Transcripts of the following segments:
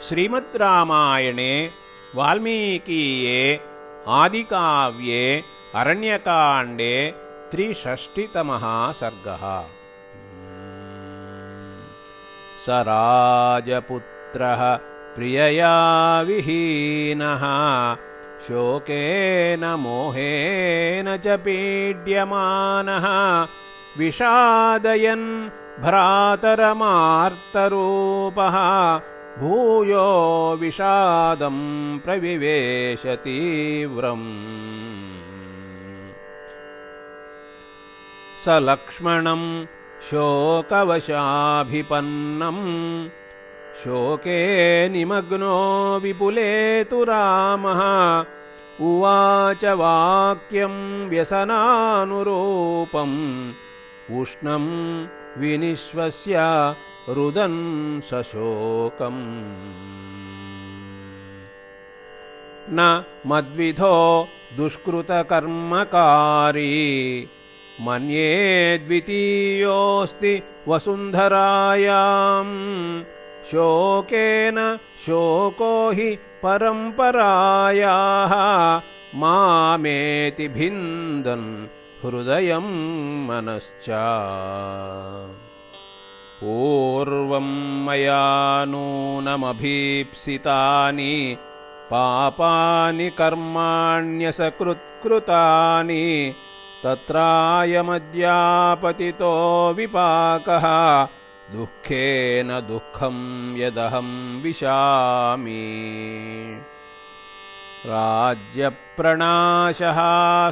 श्रीमद्रामायणे वाल्मीकीये आदिकाव्ये अरण्यकाण्डे 360तमः सर्गः। स राजपुत्रः प्रियया विहीनः शोकेन मोहेन च पीड्यमानः विषादयन् भ्रातरमार्तरूपः भूयो विषादं प्रविवेश तीव्रम्। स लक्ष्मणं शोकवशाभिपन्नं शोके निमग्नो विपुलेतु रामः उवाच वाक्यं व्यसनानुरूपम् उष्णं विनिश्वस्य रुदन् सशोकम्। न मद्विधो दुष्कृतकर्मकारी मन्ये द्वितीयोऽस्ति वसुन्धरायां शोकेन शोको हि परम्परायाः मामेति भिन्दन् हृदयं मनश्च। पूर्वं मया नूनमभीप्सितानि पापानि कर्माण्यसकृत्कृतानि तत्रायमद्यापतितो विपाकः दुःखेन दुःखं यदहं विशामि। राज्यप्रणाशः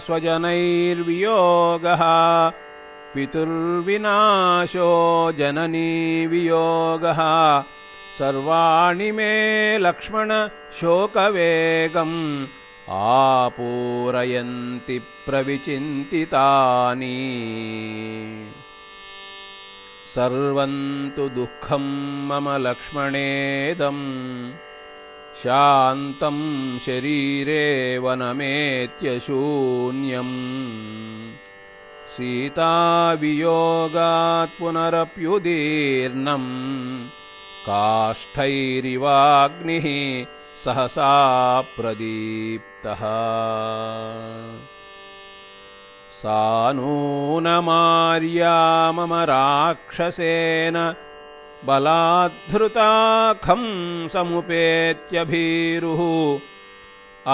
स्वजनैर्वियोगः पितुर्विनाशो जननीवियोगः सर्वाणि मे लक्ष्मण शोकवेगम् आपूरयन्ति प्रविचिन्तितानि। सर्वं तु दुःखं मम लक्ष्मणेदं शान्तं शरीरे वनमेत्यशून्यम् सीतावियोगात् पुनरप्युदीर्णं काष्ठैरिवाग्निः सहसा प्रदीप्तः। सा नूनमार्या मम राक्षसेन बलाद्धृता खं समुपेत्य भीरुः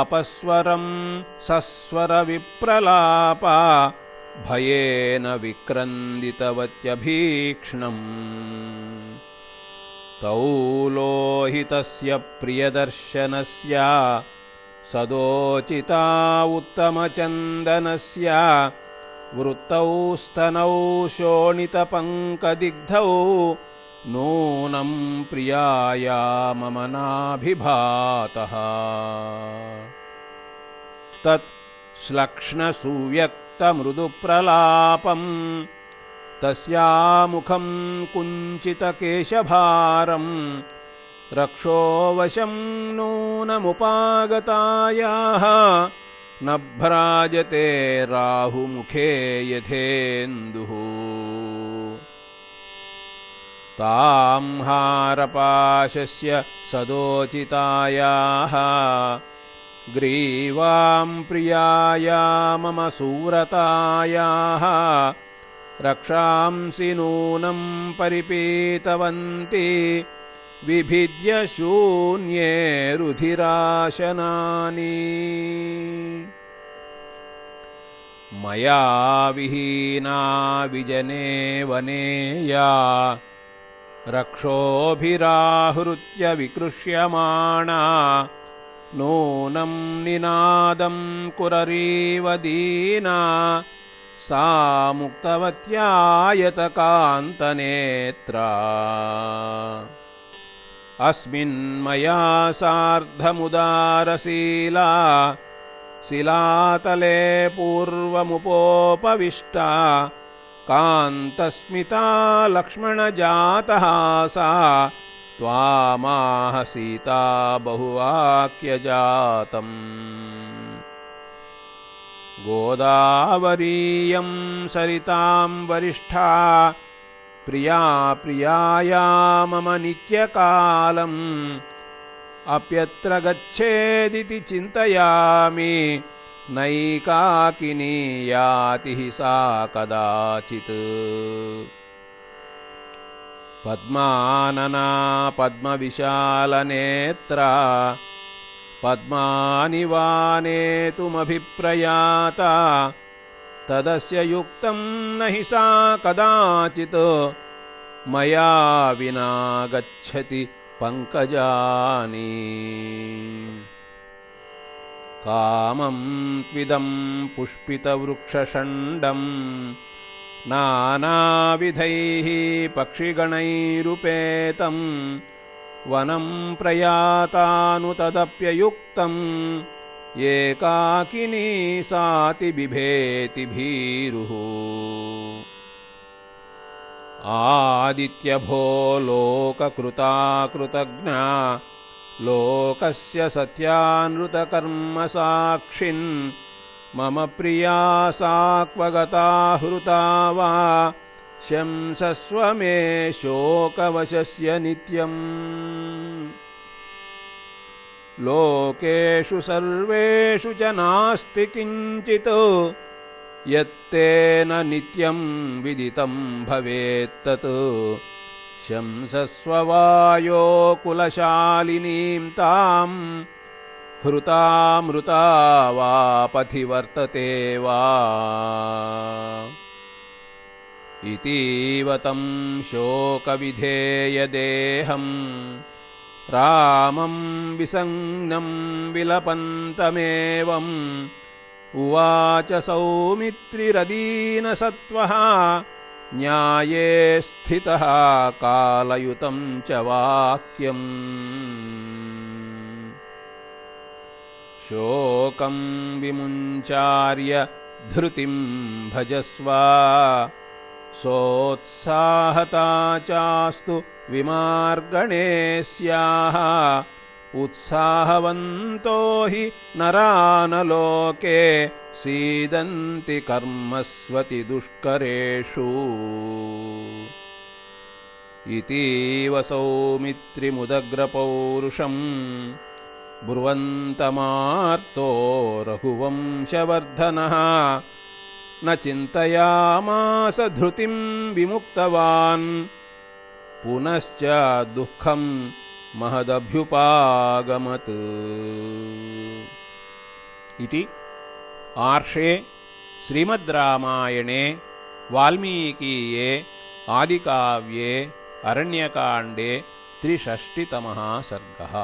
अपस्वरं सस्वरविप्रलापा भयेन विक्रन्दितवत्यभीक्ष्णम्। तौ लोहितस्य प्रियदर्शनस्य सदोचिता उत्तमचन्दनस्य वृत्तौ स्तनौ शोणितपङ्कदिग्धौ नूनं प्रियाया मम नाभिभातः। तत् श्लक्ष्णसुव्यक्तमृदुप्रलापम् तस्यामुखं कुञ्चितकेशभारम् रक्षोवशं नूनमुपागतायाः न भ्राजते राहुमुखे यथेन्दुः। तां हारपाशस्य सदोचितायाः ग्रीवां प्रियाया मम सूरतायाः रक्षांसि नूनं परिपीतवन्ति विभिद्य शून्ये रुधिराशनानि। मया विहीना विजने वनेया रक्षोभिराहृत्य विकृष्यमाणा नूनं निनादं कुररीव दीना सा मुक्तवत्यायतकान्तनेत्रा। अस्मिन्मया सार्धमुदारशीला शिलातले पूर्वमुपोपविष्टा कान्तस्मिता लक्ष्मणजातः सा त्वामाह सीता बहुवाक्यजातम्। गोदावरीयं सरितां वरिष्ठा प्रिया प्रियाया मम नित्यकालम् अप्यत्र गच्छेदिति चिन्तयामि नैकाकिनी याति हि सा कदाचित् पद्मानना पद्मविशालनेत्रा पद्मानिवानेतुमभिप्रयाता तदस्य युक्तं न हि सा कदाचित् मया विना गच्छति पंकजानि कामं त्विदं पुष्पितवृक्षषण्डं नानाविधैः पक्षिगणैरुपेतं वनं प्रयातानु तदप्ययुक्तम् एकाकिनी साति बिभेति भीरुः आदित्यभो लोककृताकृतज्ञा लोकस्य सत्यानृतकर्मसाक्षिन् मम प्रिया साक्वगता हृता वा शंसस्व मे शोकवशस्य नित्यम् लोकेषु सर्वेषु च नास्ति किञ्चित् यत्तेन नित्यं विदितं भवेत्तत् शंसस्व वायो कुलशालिनीं तां हृतामृता वा पथि वर्तते वा इतीव तं शोकविधेयदेहम् रामं विसङ्गं विलपन्तमेवम् उवाच सौमित्रिरदीनसत्त्वः न्याये स्थितः कालयुतं च वाक्यम् शोकं विमुञ्चार्य धृतिं भजस्व सोत्साहता चास्तु विमार्गणे स्याः उत्साहवन्तो हि नरा न लोके सीदन्ति कर्मस्वति दुष्करेषु इतीव सौमित्रिमुदग्रपौरुषम् ब्रुवन्तमार्तो रघुवंशवर्धनः न चिन्तयामास धृतिं विमुक्तवान् पुनश्च दुःखं महदभ्युपागमत् इति आर्षे श्रीमद् रामायणे वाल्मीकीये आदिकाव्ये अरण्यकाण्डे 63तमः सर्गः।